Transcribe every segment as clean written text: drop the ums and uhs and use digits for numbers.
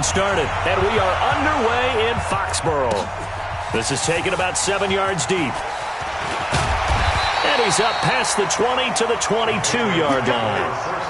Started, and we are underway in Foxborough. This is taken about 7 yards deep. And he's up past the 20 to the 22-yard line.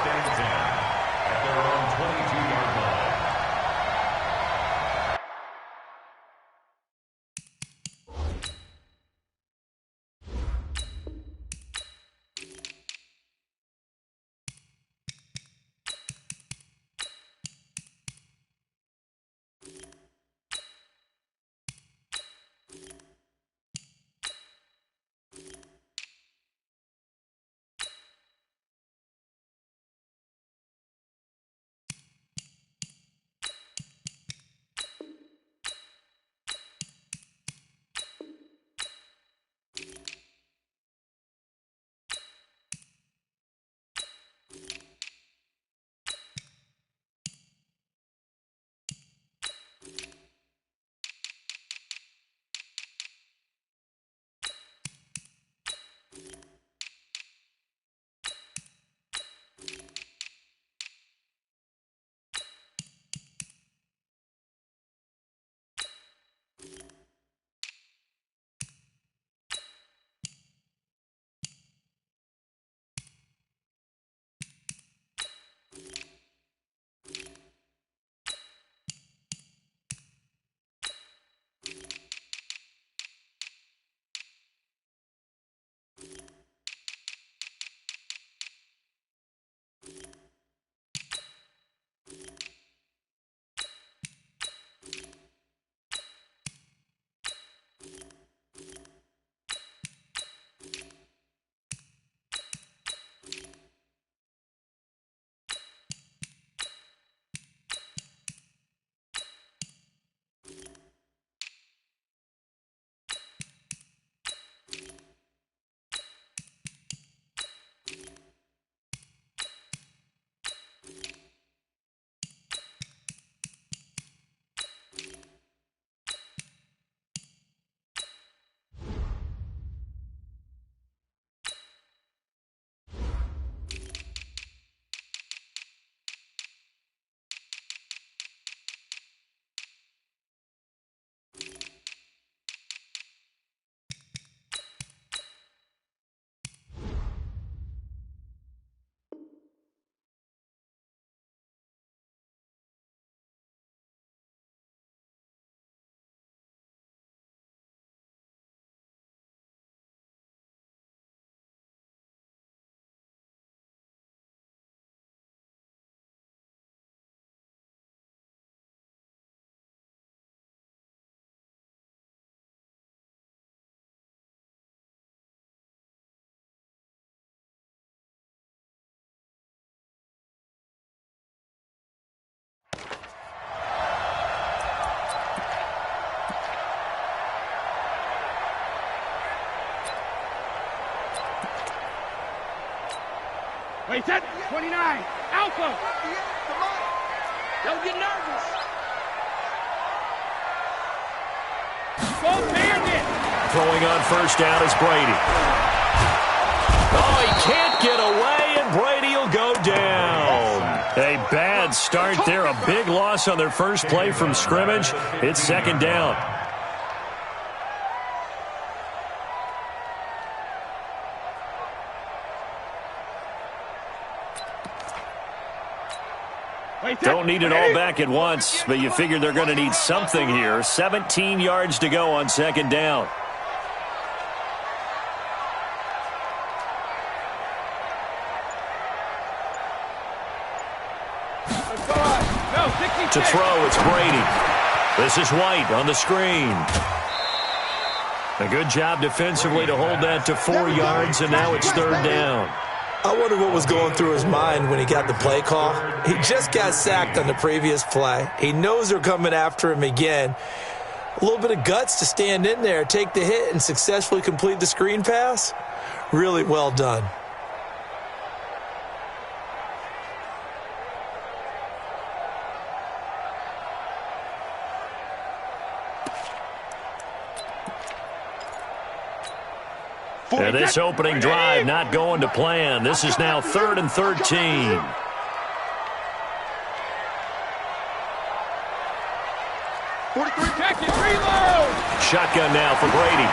Wait, set. 29. Alpha. Don't get nervous. Go Bandit. Throwing on first down is Brady. Oh, he can't get away, and Brady will go down. A bad start there. A big loss on their first play from scrimmage. It's second down. Don't need it all back at once, but you figure they're going to need something here. 17 yards to go on second down. To throw, it's Brady. This is White on the screen. A good job defensively to hold that to 4 yards, and now it's third down. I wonder what was going through his mind when he got the play call. He just got sacked on the previous play. He knows they're coming after him again. A little bit of guts to stand in there, take the hit, and successfully complete the screen pass. Really well done. And this opening drive not going to plan. This is now 3rd and 13. Check it, reload! Shotgun now for Brady.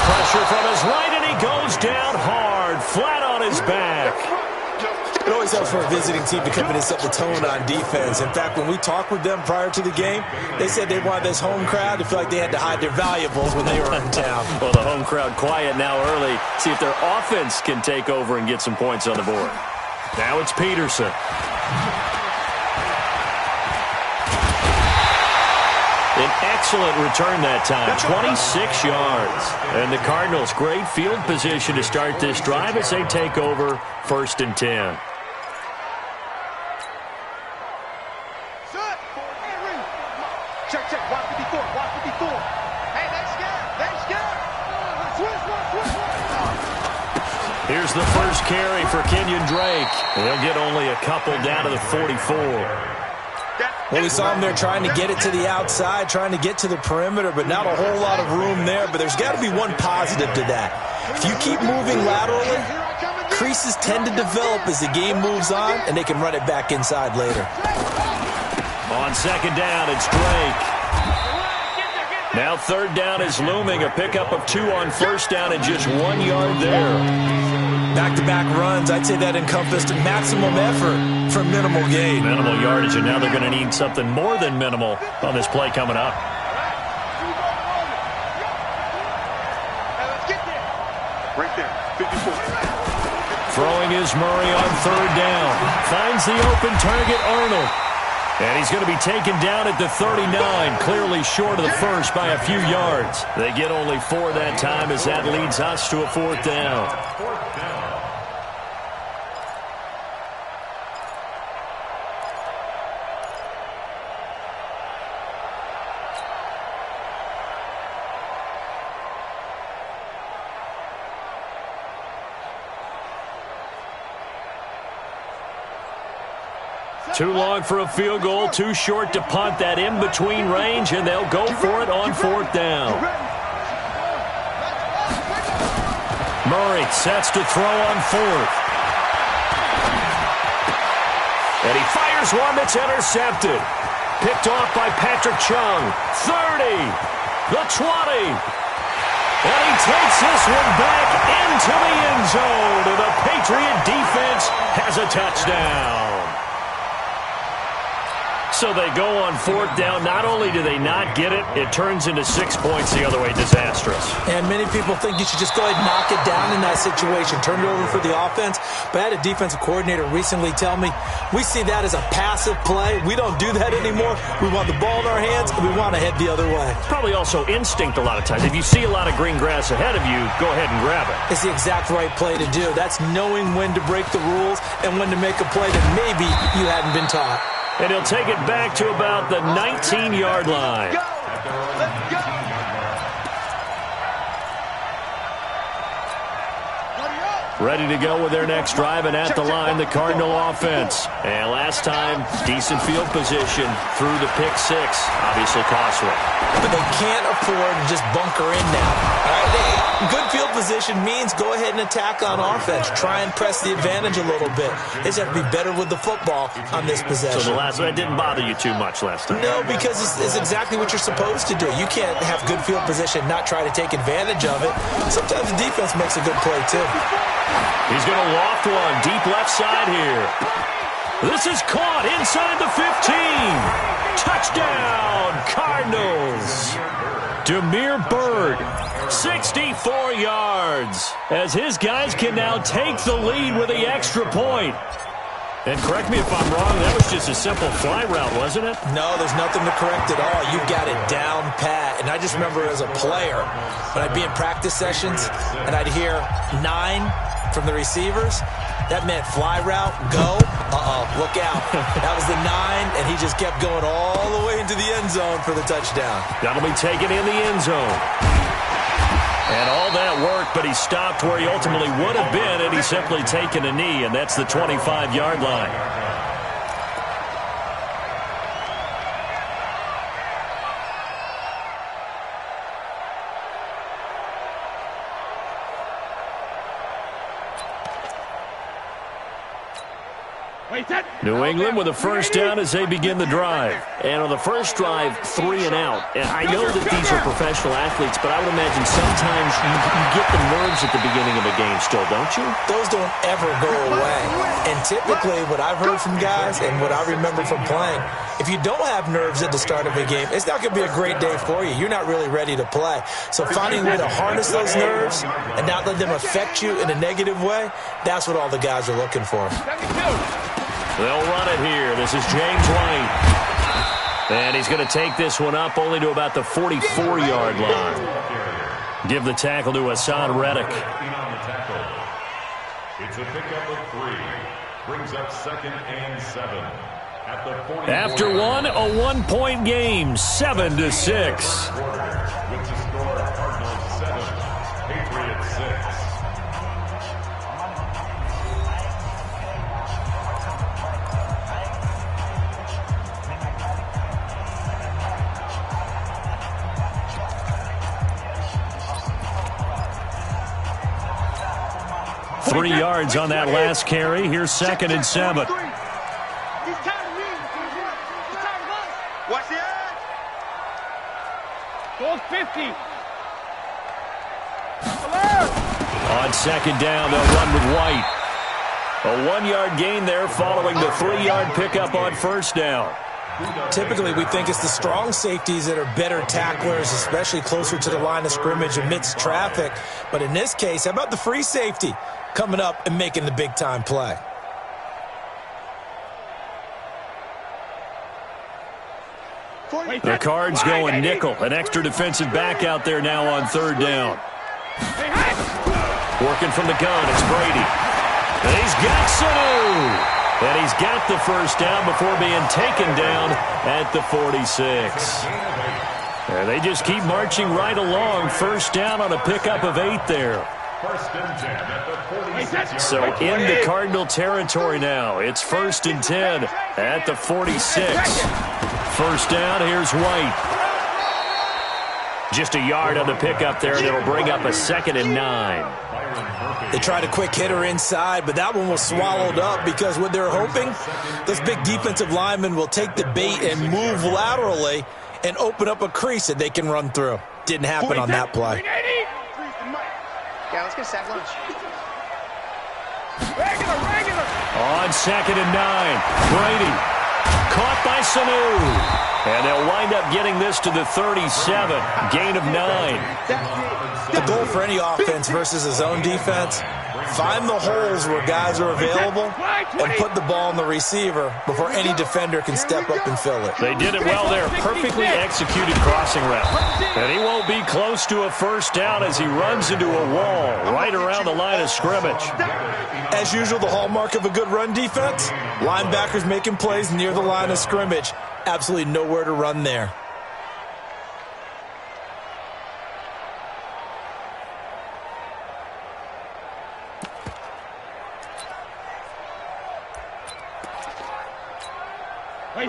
Pressure from his right, and he goes down hard, flat on his back. It always helps for a visiting team to come in and set the tone on defense. In fact, when we talked with them prior to the game, they said they wanted this home crowd to feel like they had to hide their valuables when they were in town. Well, the home crowd quiet now early. See if their offense can take over and get some points on the board. Now it's Peterson. An excellent return that time, 26 yards. And the Cardinals, great field position to start this drive as they take over 1st and 10. Check. Watch 54. Hey, they scared. Switch. Here's the first carry for Kenyon Drake. They'll get only a couple down to the 44. Well, we saw him there trying to get it to the outside, trying to get to the perimeter, but not a whole lot of room there. But there's got to be one positive to that. If you keep moving laterally, creases tend to develop as the game moves on, and they can run it back inside later. On 2nd down, it's Drake. Now 3rd down is looming. A pickup of 2 on 1st down and just 1 yard there. Back-to-back runs, I'd say that encompassed maximum effort for minimal gain. Minimal yardage, and now they're going to need something more than minimal on this play coming up. Right there, 54. Throwing is Murray on 3rd down. Finds the open target, Arnold. And he's going to be taken down at the 39, clearly short of the first by a few yards. They get only 4 that time as that leads us to a 4th down. Too long for a field goal, too short to punt that in-between range, and they'll go for it on 4th down. Murray sets to throw on 4th. And he fires one that's intercepted. Picked off by Patrick Chung. 30, the 20. And he takes this one back into the end zone, and the Patriot defense has a touchdown. So they go on 4th down. Not only do they not get it, it turns into 6 points the other way. Disastrous. And many people think you should just go ahead and knock it down in that situation. Turn it over for the offense. But I had a defensive coordinator recently tell me, we see that as a passive play. We don't do that anymore. We want the ball in our hands, and we want to head the other way. It's probably also instinct a lot of times. If you see a lot of green grass ahead of you, go ahead and grab it. It's the exact right play to do. That's knowing when to break the rules and when to make a play that maybe you hadn't been taught. And he'll take it back to about the 19-yard line. Let's go. Ready to go with their next drive, and at the line, the Cardinal offense. And last time, decent field position through the pick 6. Obviously costly. But they can't afford to just bunker in now. Good field position means go ahead and attack on offense. Try and press the advantage a little bit. They just have to be better with the football on this possession. So the last one didn't bother you too much last time? No, because it's exactly what you're supposed to do. You can't have good field position and not try to take advantage of it. Sometimes the defense makes a good play, too. He's going to loft one deep left side here. This is caught inside the 15. Touchdown, Cardinals. Damiere Byrd, 64 yards, as his guys can now take the lead with the extra point. And correct me if I'm wrong, that was just a simple fly route, wasn't it? No, there's nothing to correct at all. You got it down pat. And I just remember as a player, when I'd be in practice sessions and I'd hear 9 from the receivers, that meant fly route, go. Look out. That was the 9, and he just kept going all the way into the end zone for the touchdown. That'll be taken in the end zone. And all that work, but he stopped where he ultimately would have been, and he's simply taken a knee, and that's the 25-yard line. New England with a first down as they begin the drive. And on the first drive, 3 and out. And I know that these are professional athletes, but I would imagine sometimes you get the nerves at the beginning of a game still, don't you? Those don't ever go away. And typically, what I've heard from guys and what I remember from playing, if you don't have nerves at the start of a game, it's not going to be a great day for you. You're not really ready to play. So finding a way to harness those nerves and not let them affect you in a negative way, that's what all the guys are looking for. They'll run it here. This is James White. And he's going to take this one up only to about the 44-yard line. Give the tackle to Hassan Reddick. It's a pickup of 3. Brings up 2nd and 7. At the After one, a 1-point game, 7-6. With the score, Cardinals 7, Patriots 6. 3 yards on that last carry. Here's 2nd and 7. He's tired of me. He's tired of us. Watch the edge. Goal 50. On 2nd down, they'll run with White. A 1-yard gain there following the 3-yard pickup on first down. Typically, we think it's the strong safeties that are better tacklers, especially closer to the line of scrimmage amidst traffic. But in this case, how about the free safety coming up and making the big-time play? The Cards going nickel. An extra defensive back out there now on 3rd down. Working from the gun, it's Brady. And he's got Sanu. And he's got the first down before being taken down at the 46. And they just keep marching right along. First down on a pickup of 8 there. First and 10 at the 46. So into Cardinal territory now. It's 1st and 10 at the 46. First down, here's White. Just a yard on the pickup there, and it'll bring up a 2nd and 9. They tried a quick hitter inside, but that one was swallowed up because what they're hoping, those big defensive linemen will take the bait and move laterally and open up a crease that they can run through. Didn't happen on that play. Yeah, let's get sack lunch. On 2nd and 9, Brady caught by Sanu. And they'll wind up getting this to the 37, gain of 9. The goal for any offense versus a zone defense, find the holes where guys are available and put the ball in the receiver before any defender can step up and fill it. They did it well there. Perfectly executed crossing route. And he won't be close to a first down as he runs into a wall right around the line of scrimmage. As usual, the hallmark of a good run defense, linebackers making plays near the line of scrimmage. Absolutely nowhere to run there.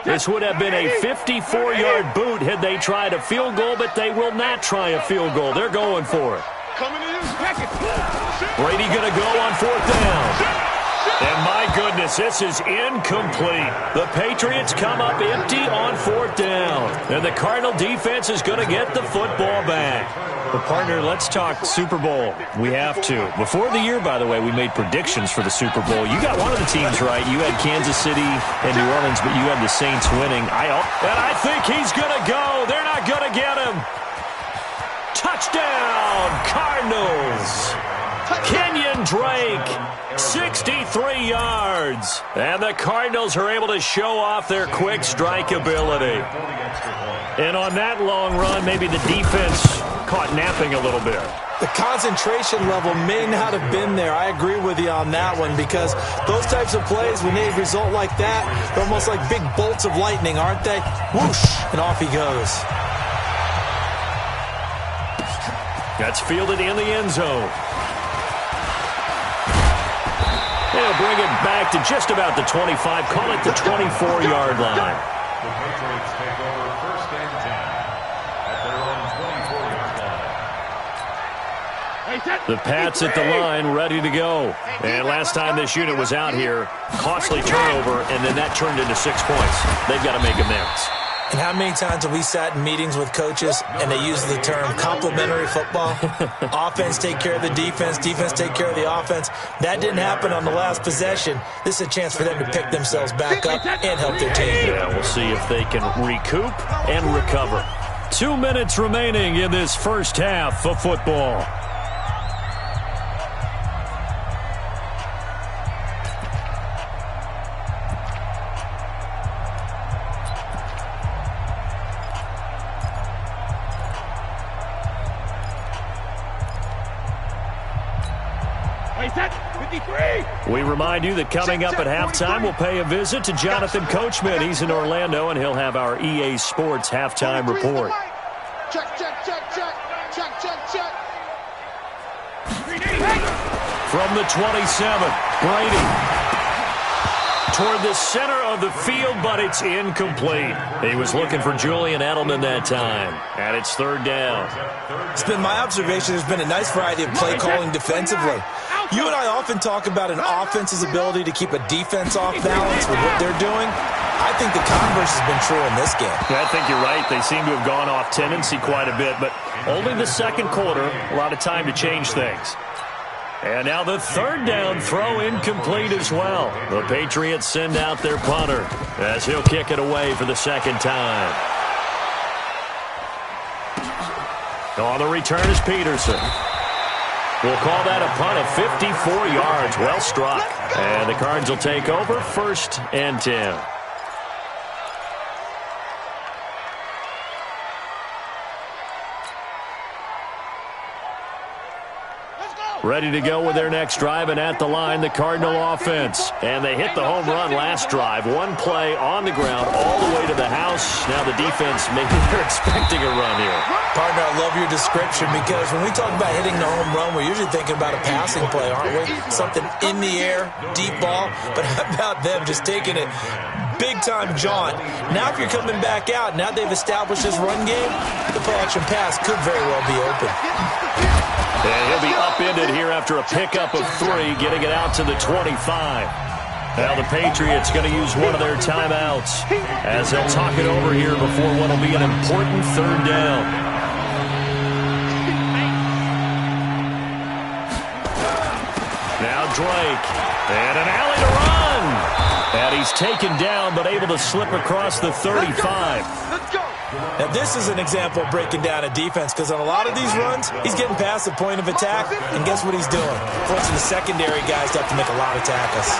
This would have been a 54-yard boot had they tried a field goal, but they will not try a field goal. They're going for it. Brady going to go on 4th down. And my goodness, this is incomplete. The Patriots come up empty on 4th down. And the Cardinal defense is going to get the football back. But, partner, let's talk Super Bowl. We have to. Before the year, by the way, we made predictions for the Super Bowl. You got one of the teams right. You had Kansas City and New Orleans, but you had the Saints winning. And I think he's going to go. They're not going to get him. Touchdown, Cardinals. Kenyon Drake, 63 yards. And the Cardinals are able to show off their quick strike ability. And on that long run, maybe the defense caught napping a little bit. The concentration level may not have been there. I agree with you on that one because those types of plays, when they result like that, they're almost like big bolts of lightning, aren't they? Whoosh, and off he goes. That's fielded in the end zone. They'll bring it back to just about the 25. Call it the 24-yard line. The Patriots take over 1st and 10 at their own 24-yard The Pats at the line, ready to go. And last time this unit was out here, costly turnover, and then that turned into 6 points. They've got to make amends. And how many times have we sat in meetings with coaches and they use the term complementary football? Offense take care of the defense, defense take care of the offense. That didn't happen on the last possession. This is a chance for them to pick themselves back up and help their team. Yeah, we'll see if they can recoup and recover. 2 minutes remaining in this first half of football. We remind you that coming up at halftime, we'll pay a visit to Jonathan Coachman. He's in Orlando, and he'll have our EA Sports halftime report. Check, check, check, check. Check, check, check. From the 27, Brady. Toward the center of the field, but it's incomplete. He was looking for Julian Edelman that time, and it's third down. It's been my observation there's been a nice variety of play calling defensively. You and I often talk about an offense's ability to keep a defense off balance with what they're doing. I think the converse has been true in this game. I think you're right. They seem to have gone off tendency quite a bit, but only the second quarter, a lot of time to change things. And now the third down throw incomplete as well. The Patriots send out their punter as he'll kick it away for the second time. On the return is Peterson. We'll call that a punt of 54 yards. Well struck. And the Cards will take over, 1st and 10. Ready to go with their next drive, and at the line, the Cardinal offense. And they hit the home run last drive. One play on the ground all the way to the house. Now the defense, maybe they're expecting a run here. Partner, I love your description because when we talk about hitting the home run, we're usually thinking about a passing play, aren't we? Something in the air, deep ball. But how about them just taking it big-time jaunt? Now if you're coming back out, now they've established this run game, the play-action pass could very well be open. And he'll be upended here after a pickup of 3, getting it out to the 25. Now the Patriots going to use one of their timeouts as they'll talk it over here before what will be an important third down. Now Drake, and an alley to run. And he's taken down, but able to slip across the 35. Let's go. Now, this is an example of breaking down a defense because on a lot of these runs, he's getting past the point of attack, and guess what he's doing? Forcing the secondary guys to have to make a lot of tackles.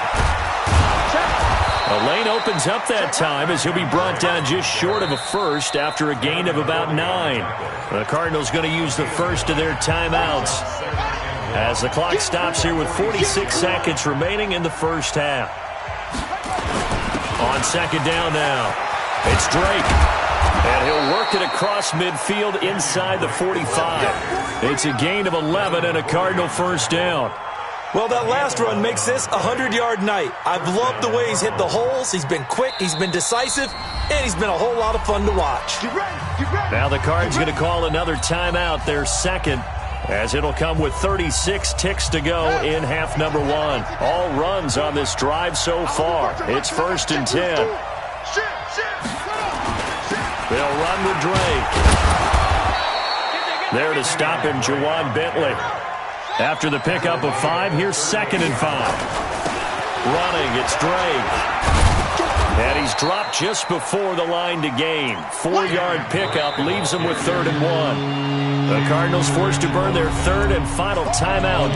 A lane opens up that time as he'll be brought down just short of a first after a gain of about 9. The Cardinals going to use the first of their timeouts as the clock stops here with 46 seconds remaining in the first half. On second down now, it's Drake. And he'll work it across midfield inside the 45. It's a gain of 11 and a Cardinal first down. Well, that last run makes this a 100-yard night. I've loved the way he's hit the holes. He's been quick, he's been decisive, and he's been a whole lot of fun to watch. Now the Cards going to call another timeout, their second, as it'll come with 36 ticks to go in half number 1. All runs on this drive so far. It's 1st and 10. They'll run with Drake. There to stop him, Juwan Bentley. After the pickup of 5, here's 2nd and 5. Running, it's Drake. And he's dropped just before the line to gain. 4-yard pickup leaves him with 3rd and 1. The Cardinals forced to burn their 3rd and final timeout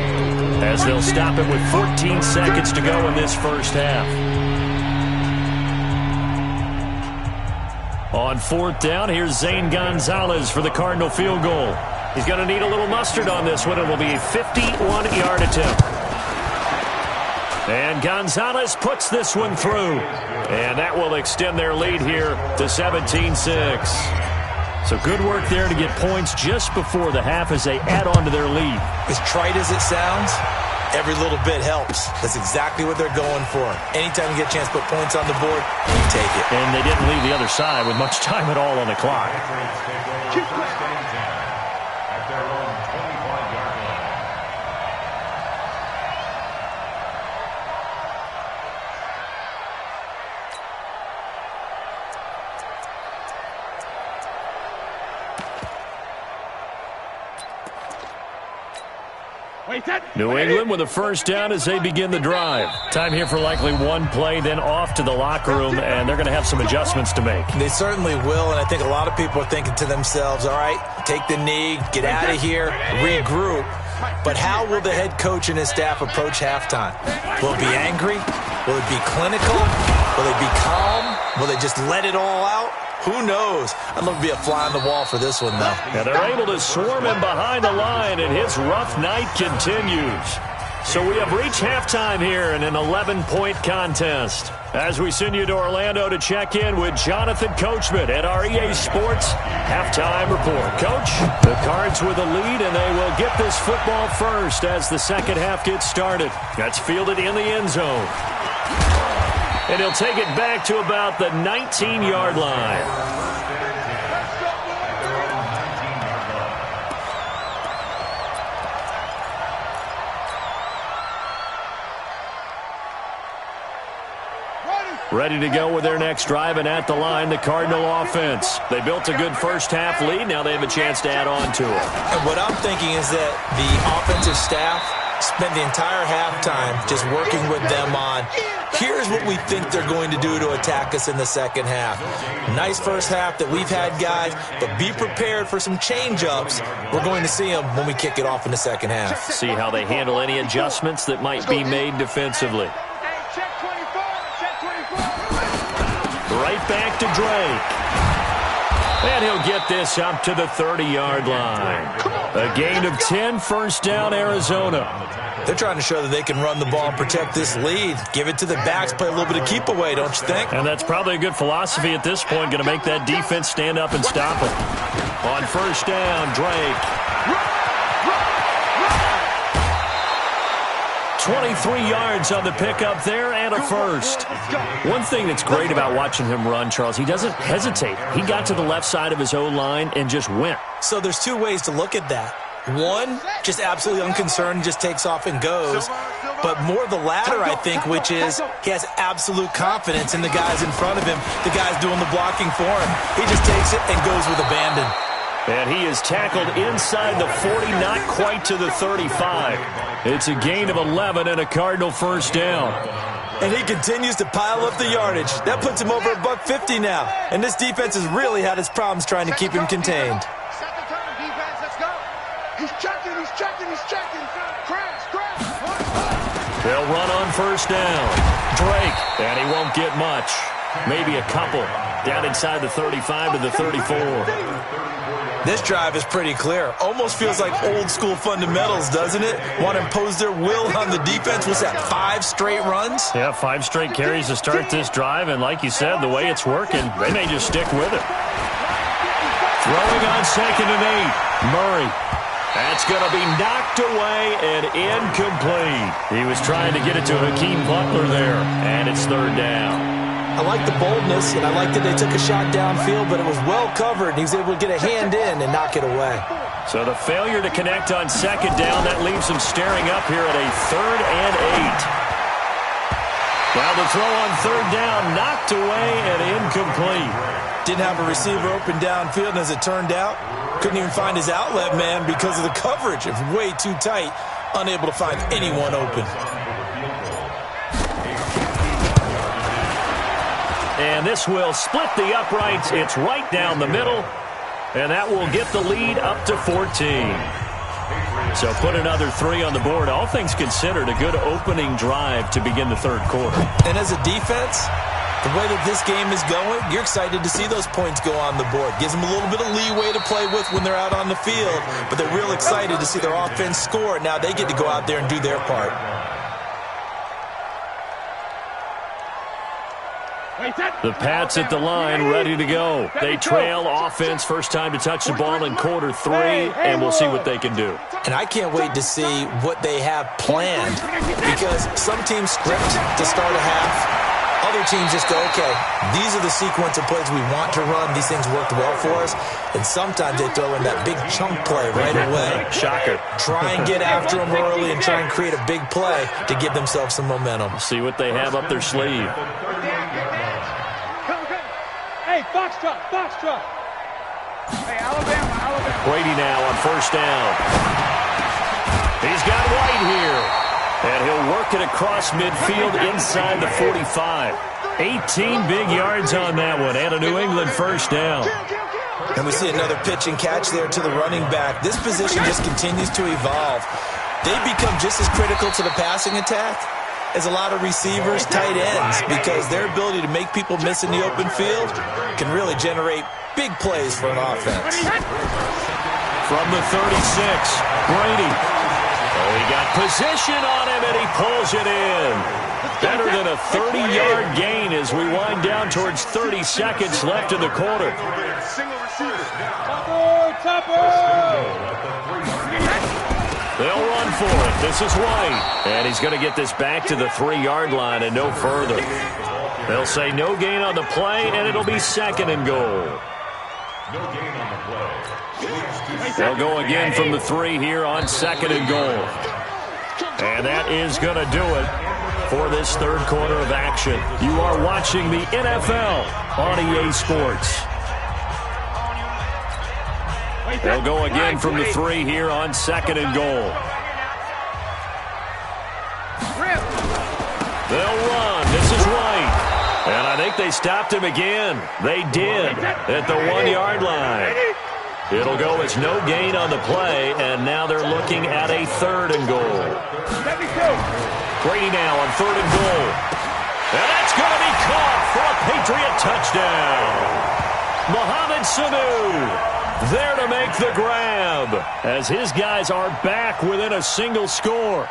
as they'll stop it with 14 seconds to go in this first half. On 4th down, here's Zane Gonzalez for the Cardinal field goal. He's going to need a little mustard on this one. It will be a 51-yard attempt. And Gonzalez puts this one through. And that will extend their lead here to 17-6. So good work there to get points just before the half as they add on to their lead. As trite as it sounds, every little bit helps. That's exactly what they're going for. Anytime you get a chance to put points on the board, you take it. And they didn't leave the other side with much time at all on the clock. New England with a first down as they begin the drive. Time here for likely one play, then off to the locker room, and they're going to have some adjustments to make. They certainly will, and I think a lot of people are thinking to themselves, all right, take the knee, get out of here, regroup. But how will the head coach and his staff approach halftime? Will it be angry? Will it be clinical? Will it be calm? Will they just let it all out? Who knows? I'd love to be a fly on the wall for this one, though. And they're able to swarm him behind the line, and his rough night continues. So we have reached halftime here in an 11-point contest. As we send you to Orlando to check in with Jonathan Coachman at our EA Sports Halftime Report. Coach, the Cards with the lead, and they will get this football first as the second half gets started. That's fielded in the end zone. And he'll take it back to about the 19-yard line. Ready to go with their next drive, and at the line, the Cardinal offense. They built a good first-half lead. Now they have a chance to add on to it. And what I'm thinking is that the offensive staff spent the entire halftime just working with them on, here's what we think they're going to do to attack us in the second half. Nice first half that we've had, guys, but be prepared for some change-ups. We're going to see them when we kick it off in the second half. See how they handle any adjustments that might be made defensively. Right back to Drake. And he'll get this up to the 30-yard line. A gain of 10, first down, Arizona. They're trying to show that they can run the ball and protect this lead. Give it to the backs, play a little bit of keep away, don't you think? And that's probably a good philosophy at this point, going to make that defense stand up and stop it. On first down, Drake. 23 yards on the pickup there and a first. One thing that's great about watching him run, Charles, he doesn't hesitate. He got to the left side of his O-line and just went. So there's two ways to look at that. One, just absolutely unconcerned, just takes off and goes. But more the latter, I think, which is he has absolute confidence in the guys in front of him, the guys doing the blocking for him. He just takes it and goes with abandon. And he is tackled inside the 40, not quite to the 35. It's a gain of 11 and a Cardinal first down. And he continues to pile up the yardage. That puts him over $150 now. And this defense has really had its problems trying to keep him contained. Second turn, defense, let's go. He's checking. Crash. They'll run on first down. Drake, and he won't get much. Maybe a couple. Down inside the 35 to the 34. This drive is pretty clear. Almost feels like old school fundamentals, doesn't it? Want to impose their will on the defense. What's that, 5 straight runs? Yeah, 5 straight carries to start this drive. And like you said, the way it's working, they may just stick with it. Throwing on second and 8. Murray. That's going to be knocked away and incomplete. He was trying to get it to Hakeem Butler there. And it's third down. I like the boldness, and I like that they took a shot downfield, but it was well covered. He was able to get a hand in and knock it away. So the failure to connect on second down, that leaves him staring up here at a 3rd and 8. Well, the throw on third down, knocked away and incomplete. Didn't have a receiver open downfield, and as it turned out, couldn't even find his outlet man because of the coverage. It was way too tight, unable to find anyone open. And this will split the uprights. It's right down the middle. And that will get the lead up to 14. So put another 3 on the board. All things considered, a good opening drive to begin the third quarter. And as a defense, the way that this game is going, you're excited to see those points go on the board. Gives them a little bit of leeway to play with when they're out on the field. But they're real excited to see their offense score. Now they get to go out there and do their part. The Pats at the line, ready to go. They trail offense, first time to touch the ball in quarter 3, and we'll see what they can do. And I can't wait to see what they have planned, because some teams script to start a half. Other teams just go, okay, these are the sequence of plays we want to run. These things worked well for us. And sometimes they throw in that big chunk play right away. Shocker. Try and get after them early and try and create a big play to give themselves some momentum. See what they have up their sleeve. Hey, Foxtrot. Hey, Alabama. Brady now on first down. He's got White here. And he'll work it across midfield inside the 45. 18 big yards on that one, and a New England first down. And we see another pitch and catch there to the running back. This position just continues to evolve. They become just as critical to the passing attack as a lot of receivers, tight ends, because their ability to make people miss in the open field can really generate big plays for an offense. From the 36, Brady. Oh, he got position on him, and he pulls it in. Better than a 30-yard gain as we wind down towards 30 seconds left in the quarter. They'll run for it. This is White. And he's going to get this back to the 3-yard line and no further. They'll say no gain on the play, and it'll be 2nd and goal. No gain on the play. They'll go again from the 3 here on 2nd and goal. And that is going to do it for this third quarter of action. You are watching the NFL on EA Sports. They'll go again from the 3 here on 2nd and goal. They'll run. This is White. And I think they stopped him again. They did at the 1-yard line. It'll go as no gain on the play, and now they're looking at a 3rd and goal. Brady now on 3rd and goal. And that's going to be caught for a Patriot touchdown. Mohamed Sanu there to make the grab as his guys are back within a single score.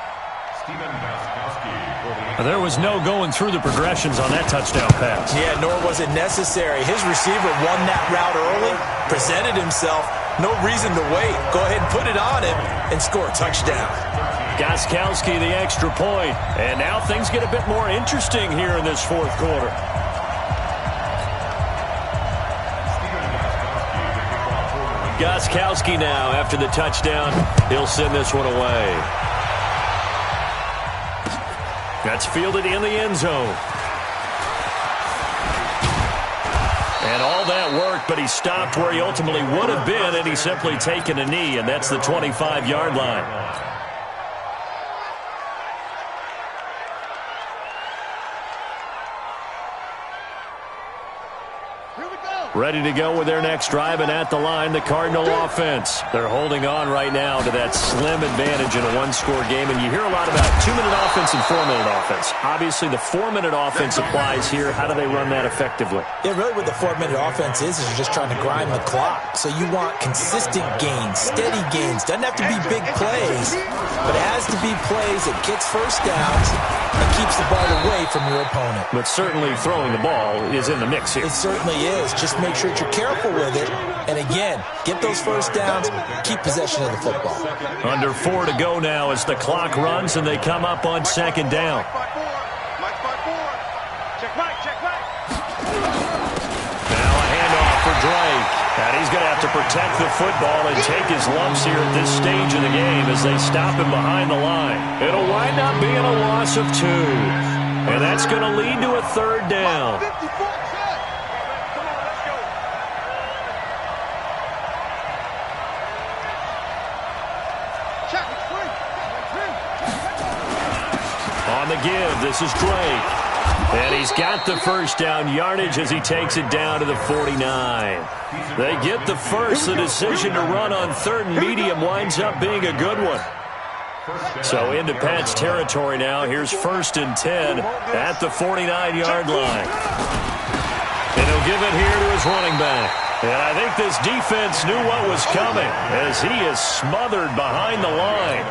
There was no going through the progressions on that touchdown pass. Yeah, nor was it necessary. His receiver won that route early, presented himself. No reason to wait. Go ahead and put it on him and score a touchdown. Gostkowski the extra point. And now things get a bit more interesting here in this fourth quarter. Gostkowski now after the touchdown. He'll send this one away. That's fielded in the end zone. And all that worked, but he stopped where he ultimately would have been, and he's simply taken a knee, and that's the 25-yard line. Ready to go with their next drive, and at the line, the Cardinal offense. They're holding on right now to that slim advantage in a one-score game, and you hear a lot about 2-minute offense and 4-minute offense. Obviously, the 4-minute offense applies here. How do they run that effectively? Yeah, really what the 4-minute offense is you're just trying to grind the clock. So you want consistent gains, steady gains. Doesn't have to be big plays, but it has to be plays that gets first downs and keeps the ball away from your opponent. But certainly throwing the ball is in the mix here. It certainly is. Just make sure that you're careful with it. And again, get those first downs, keep possession of the football. Under 4 to go now as the clock runs and they come up on 2nd down. Now a handoff for Drake. And he's going to have to protect the football and take his lumps here at this stage of the game as they stop him behind the line. It'll wind up being a loss of 2. And that's going to lead to a 3rd down. On the give, this is Drake. And he's got the first down yardage as he takes it down to the 49. They get the first. The decision to run on 3rd and medium winds up being a good one. So into Pat's territory now. Here's 1st and 10 at the 49-yard line. And he'll give it here to his running back. And I think this defense knew what was coming as he is smothered behind the line.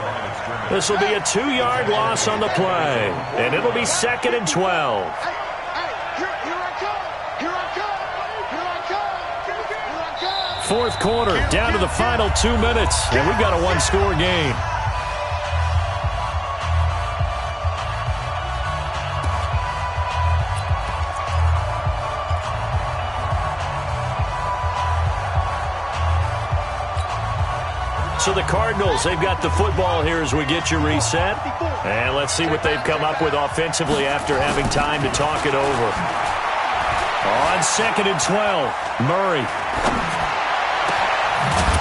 This will be a 2-yard loss on the play. And it'll be 2nd and 12. Fourth quarter, down to the final 2 minutes. And we've got a one-score game. So the Cardinals, they've got the football here as we get you reset. And let's see what they've come up with offensively after having time to talk it over. On 2nd and 12, Murray.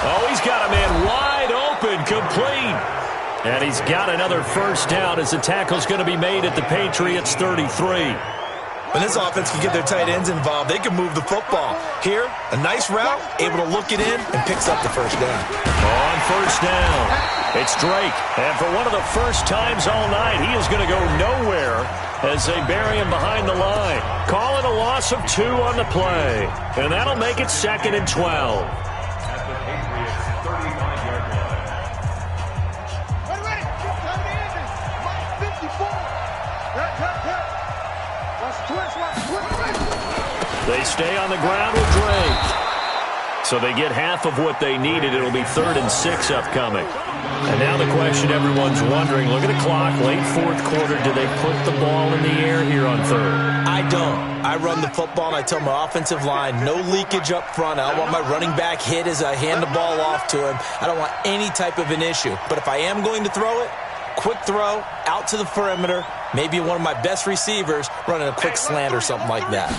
Oh, he's got a man wide open, complete. And he's got another first down as the tackle's going to be made at the Patriots' 33. When this offense can get their tight ends involved, they can move the football. Here, a nice route, able to look it in, and picks up the first down. On first down, it's Drake. And for one of the first times all night, he is going to go nowhere as they bury him behind the line. Call it a loss of 2 on the play. And that'll make it 2nd and 12. At the Patriots' 35-yard line. Ready. Time to end this. Mike 54. Watch twist. They stay on the ground with Drake. So they get half of what they needed. It'll be 3rd and 6 upcoming. And now the question everyone's wondering, look at the clock, late 4th quarter, do they put the ball in the air here on 3rd? I don't. I run the football, and I tell my offensive line, no leakage up front. I don't want my running back hit as I hand the ball off to him. I don't want any type of an issue. But if I am going to throw it, quick throw, out to the perimeter, maybe one of my best receivers running a quick slant or something like that.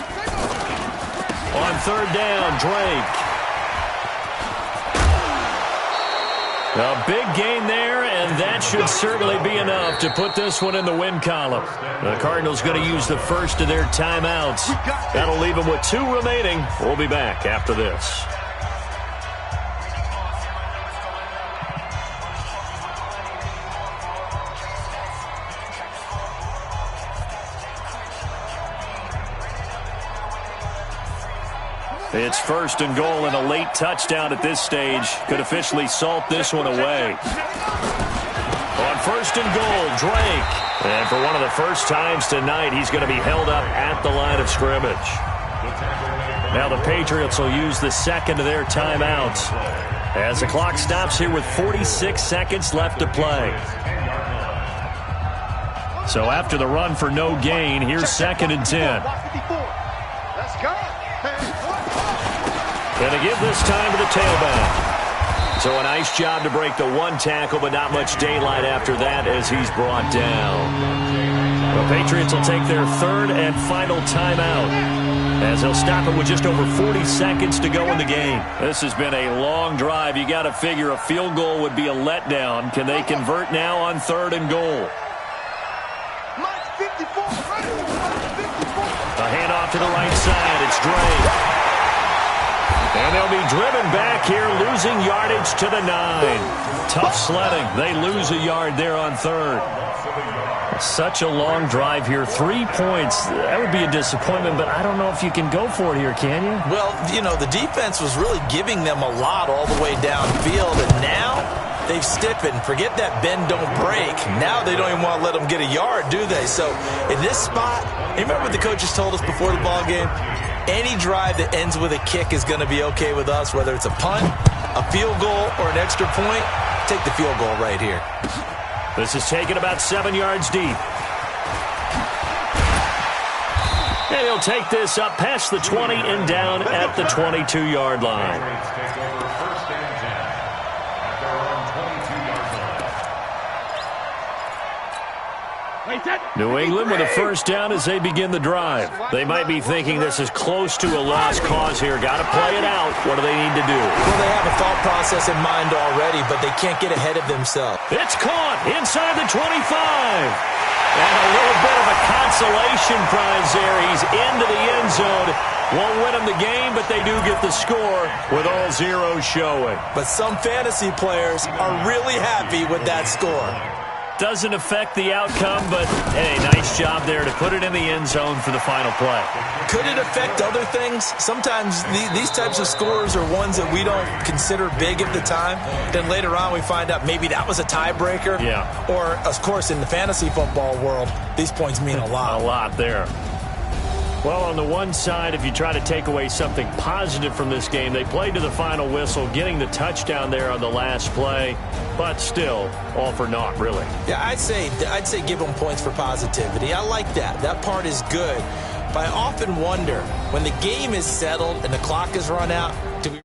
On 3rd down, Drake. A big gain there, and that should certainly be enough to put this one in the win column. The Cardinals going to use the first of their timeouts. That'll leave them with 2 remaining. We'll be back after this. It's 1st and goal, and a late touchdown at this stage could officially salt this one away. On 1st and goal, Drake. And for one of the first times tonight, he's going to be held up at the line of scrimmage. Now the Patriots will use the 2nd of their timeouts as the clock stops here with 46 seconds left to play. So after the run for no gain, here's 2nd and 10. Let's go. Going to give this time to the tailback. So a nice job to break the 1 tackle, but not much daylight after that as he's brought down. The Patriots will take their 3rd and final timeout as they'll stop it with just over 40 seconds to go in the game. This has been a long drive. You got to figure a field goal would be a letdown. Can they convert now on 3rd and goal? A handoff to the right side. It's Drake. And they'll be driven back here, losing yardage to the 9. Tough sledding. They lose a yard there on 3rd. Such a long drive here. 3 points. That would be a disappointment, but I don't know if you can go for it here, can you? Well, you know, the defense was really giving them a lot all the way downfield, and now they've stiffened. Forget that bend, don't break. Now they don't even want to let them get a yard, do they? So in this spot, you remember what the coaches told us before the ball game? Any drive that ends with a kick is going to be okay with us, whether it's a punt, a field goal, or an extra point. Take the field goal right here. This is taken about 7 yards deep. And he'll take this up past the 20 and down at the 22-yard line. New England with a first down as they begin the drive. They might be thinking this is close to a lost cause here. Got to play it out. What do they need to do? Well, they have a thought process in mind already, but they can't get ahead of themselves. It's caught inside the 25. And a little bit of a consolation prize there. He's into the end zone. Won't win them the game, but they do get the score with all zeros showing. But some fantasy players are really happy with that score. Doesn't affect the outcome, but, hey, nice job there to put it in the end zone for the final play. Could it affect other things? Sometimes these types of scores are ones that we don't consider big at the time. Then later on we find out maybe that was a tiebreaker. Yeah. Or, of course, in the fantasy football world, these points mean a lot. A lot there. Well, on the one side, if you try to take away something positive from this game, they played to the final whistle, getting the touchdown there on the last play, but still, all for naught, really. Yeah, I'd say give them points for positivity. I like that. That part is good. But I often wonder, when the game is settled and the clock is run out, do we